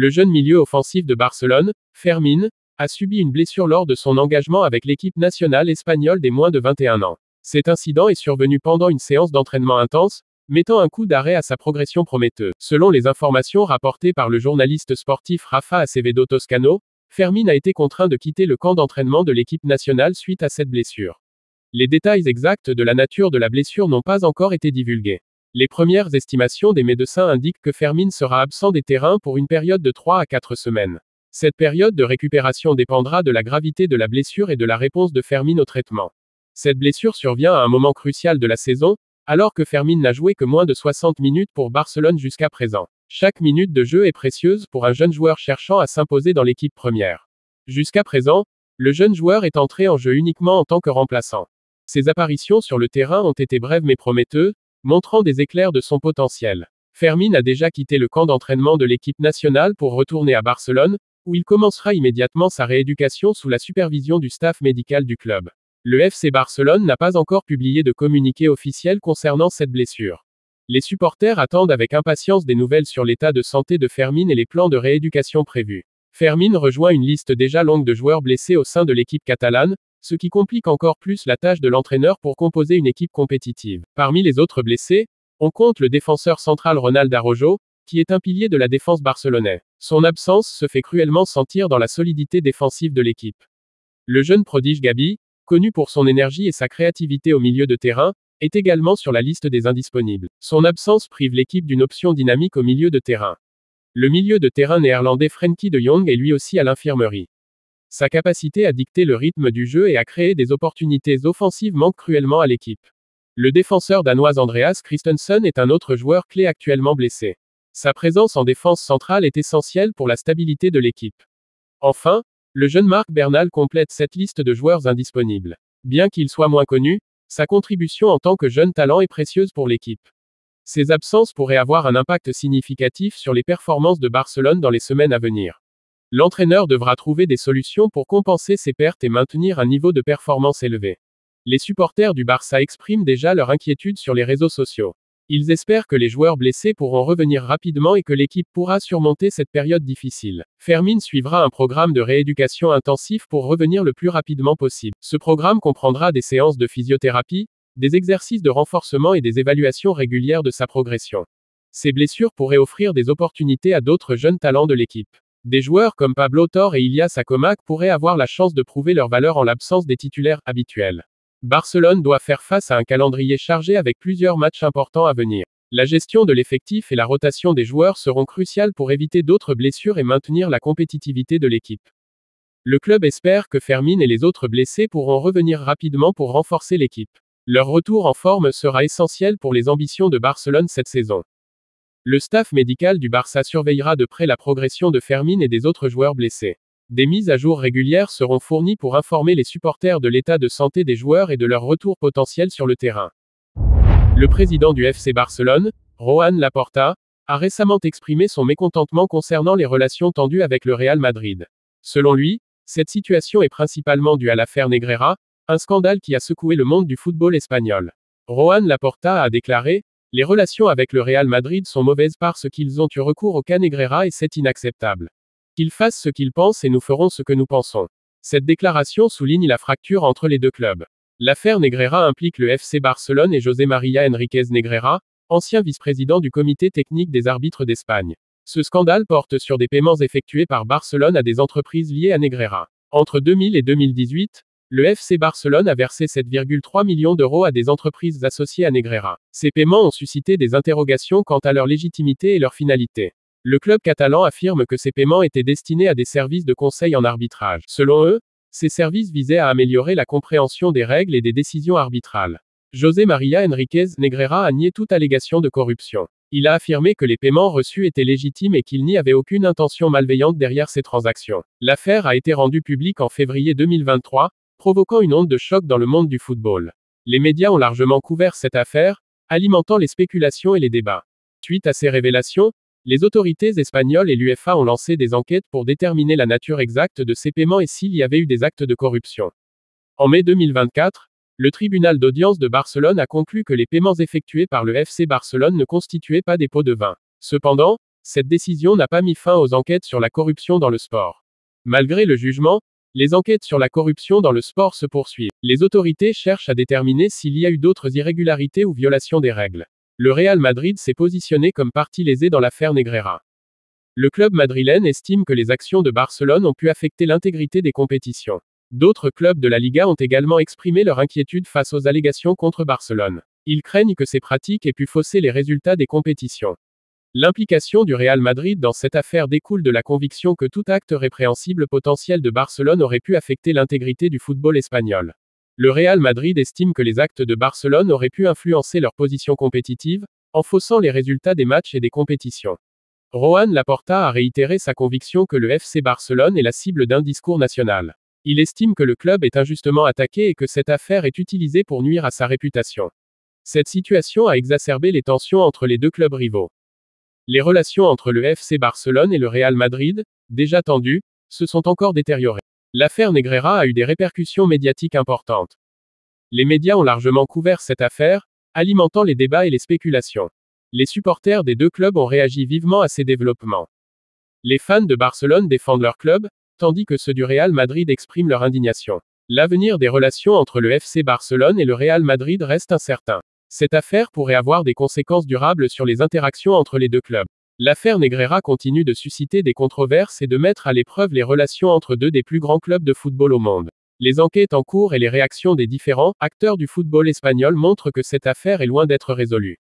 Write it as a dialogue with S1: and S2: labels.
S1: Le jeune milieu offensif de Barcelone, Fermín, a subi une blessure lors de son engagement avec l'équipe nationale espagnole des moins de 21 ans. Cet incident est survenu pendant une séance d'entraînement intense, mettant un coup d'arrêt à sa progression prometteuse. Selon les informations rapportées par le journaliste sportif Rafa Acevedo Toscano, Fermín a été contraint de quitter le camp d'entraînement de l'équipe nationale suite à cette blessure. Les détails exacts de la nature de la blessure n'ont pas encore été divulgués. Les premières estimations des médecins indiquent que Fermín sera absent des terrains pour une période de 3 à 4 semaines. Cette période de récupération dépendra de la gravité de la blessure et de la réponse de Fermín au traitement. Cette blessure survient à un moment crucial de la saison, alors que Fermín n'a joué que moins de 60 minutes pour Barcelone jusqu'à présent. Chaque minute de jeu est précieuse pour un jeune joueur cherchant à s'imposer dans l'équipe première. Jusqu'à présent, le jeune joueur est entré en jeu uniquement en tant que remplaçant. Ses apparitions sur le terrain ont été brèves mais prometteuses, montrant des éclairs de son potentiel. Fermín a déjà quitté le camp d'entraînement de l'équipe nationale pour retourner à Barcelone, où il commencera immédiatement sa rééducation sous la supervision du staff médical du club. Le FC Barcelone n'a pas encore publié de communiqué officiel concernant cette blessure. Les supporters attendent avec impatience des nouvelles sur l'état de santé de Fermín et les plans de rééducation prévus. Fermín rejoint une liste déjà longue de joueurs blessés au sein de l'équipe catalane, ce qui complique encore plus la tâche de l'entraîneur pour composer une équipe compétitive. Parmi les autres blessés, on compte le défenseur central Ronald Araujo, qui est un pilier de la défense barcelonaise. Son absence se fait cruellement sentir dans la solidité défensive de l'équipe. Le jeune prodige Gabi, connu pour son énergie et sa créativité au milieu de terrain, est également sur la liste des indisponibles. Son absence prive l'équipe d'une option dynamique au milieu de terrain. Le milieu de terrain néerlandais Frenkie de Jong est lui aussi à l'infirmerie. Sa capacité à dicter le rythme du jeu et à créer des opportunités offensives manque cruellement à l'équipe. Le défenseur danois Andreas Christensen est un autre joueur clé actuellement blessé. Sa présence en défense centrale est essentielle pour la stabilité de l'équipe. Enfin, le jeune Marc Bernal complète cette liste de joueurs indisponibles. Bien qu'il soit moins connu, sa contribution en tant que jeune talent est précieuse pour l'équipe. Ses absences pourraient avoir un impact significatif sur les performances de Barcelone dans les semaines à venir. L'entraîneur devra trouver des solutions pour compenser ces pertes et maintenir un niveau de performance élevé. Les supporters du Barça expriment déjà leur inquiétude sur les réseaux sociaux. Ils espèrent que les joueurs blessés pourront revenir rapidement et que l'équipe pourra surmonter cette période difficile. Fermín suivra un programme de rééducation intensif pour revenir le plus rapidement possible. Ce programme comprendra des séances de physiothérapie, des exercices de renforcement et des évaluations régulières de sa progression. Ces blessures pourraient offrir des opportunités à d'autres jeunes talents de l'équipe. Des joueurs comme Pablo Torre et Ilias Akomak pourraient avoir la chance de prouver leur valeur en l'absence des titulaires habituels. Barcelone doit faire face à un calendrier chargé avec plusieurs matchs importants à venir. La gestion de l'effectif et la rotation des joueurs seront cruciales pour éviter d'autres blessures et maintenir la compétitivité de l'équipe. Le club espère que Fermín et les autres blessés pourront revenir rapidement pour renforcer l'équipe. Leur retour en forme sera essentiel pour les ambitions de Barcelone cette saison. Le staff médical du Barça surveillera de près la progression de Fermín et des autres joueurs blessés. Des mises à jour régulières seront fournies pour informer les supporters de l'état de santé des joueurs et de leur retour potentiel sur le terrain. Le président du FC Barcelone, Joan Laporta, a récemment exprimé son mécontentement concernant les relations tendues avec le Real Madrid. Selon lui, cette situation est principalement due à l'affaire Negreira, un scandale qui a secoué le monde du football espagnol. Joan Laporta a déclaré: « Les relations avec le Real Madrid sont mauvaises parce qu'ils ont eu recours au cas Negreira et c'est inacceptable. Qu'ils fassent ce qu'ils pensent et nous ferons ce que nous pensons. » Cette déclaration souligne la fracture entre les deux clubs. L'affaire Negreira implique le FC Barcelone et José María Enríquez Negreira, ancien vice-président du comité technique des arbitres d'Espagne. Ce scandale porte sur des paiements effectués par Barcelone à des entreprises liées à Negreira. Entre 2000 et 2018, le FC Barcelone a versé 7,3 millions d'euros à des entreprises associées à Negreira. Ces paiements ont suscité des interrogations quant à leur légitimité et leur finalité. Le club catalan affirme que ces paiements étaient destinés à des services de conseil en arbitrage. Selon eux, ces services visaient à améliorer la compréhension des règles et des décisions arbitrales. José María Enríquez Negreira a nié toute allégation de corruption. Il a affirmé que les paiements reçus étaient légitimes et qu'il n'y avait aucune intention malveillante derrière ces transactions. L'affaire a été rendue publique en février 2023, provoquant une onde de choc dans le monde du football. Les médias ont largement couvert cette affaire, alimentant les spéculations et les débats. Suite à ces révélations, les autorités espagnoles et l'UEFA ont lancé des enquêtes pour déterminer la nature exacte de ces paiements et s'il y avait eu des actes de corruption. En mai 2024, le tribunal d'audience de Barcelone a conclu que les paiements effectués par le FC Barcelone ne constituaient pas des pots de vin. Cependant, Cette décision n'a pas mis fin aux enquêtes sur la corruption dans le sport. Malgré le jugement, les enquêtes sur la corruption dans le sport se poursuivent. Les autorités cherchent à déterminer s'il y a eu d'autres irrégularités ou violations des règles. Le Real Madrid s'est positionné comme partie lésée dans l'affaire Negreira. Le club madrilène estime que les actions de Barcelone ont pu affecter l'intégrité des compétitions. D'autres clubs de la Liga ont également exprimé leur inquiétude face aux allégations contre Barcelone. Ils craignent que ces pratiques aient pu fausser les résultats des compétitions. L'implication du Real Madrid dans cette affaire découle de la conviction que tout acte répréhensible potentiel de Barcelone aurait pu affecter l'intégrité du football espagnol. Le Real Madrid estime que les actes de Barcelone auraient pu influencer leur position compétitive, en faussant les résultats des matchs et des compétitions. Joan Laporta a réitéré sa conviction que le FC Barcelone est la cible d'un discours national. Il estime que le club est injustement attaqué et que cette affaire est utilisée pour nuire à sa réputation. Cette situation a exacerbé les tensions entre les deux clubs rivaux. Les relations entre le FC Barcelone et le Real Madrid, déjà tendues, se sont encore détériorées. L'affaire Negreira a eu des répercussions médiatiques importantes. Les médias ont largement couvert cette affaire, alimentant les débats et les spéculations. Les supporters des deux clubs ont réagi vivement à ces développements. Les fans de Barcelone défendent leur club, tandis que ceux du Real Madrid expriment leur indignation. L'avenir des relations entre le FC Barcelone et le Real Madrid reste incertain. Cette affaire pourrait avoir des conséquences durables sur les interactions entre les deux clubs. L'affaire Negreira continue de susciter des controverses et de mettre à l'épreuve les relations entre deux des plus grands clubs de football au monde. Les enquêtes en cours et les réactions des différents acteurs du football espagnol montrent que cette affaire est loin d'être résolue.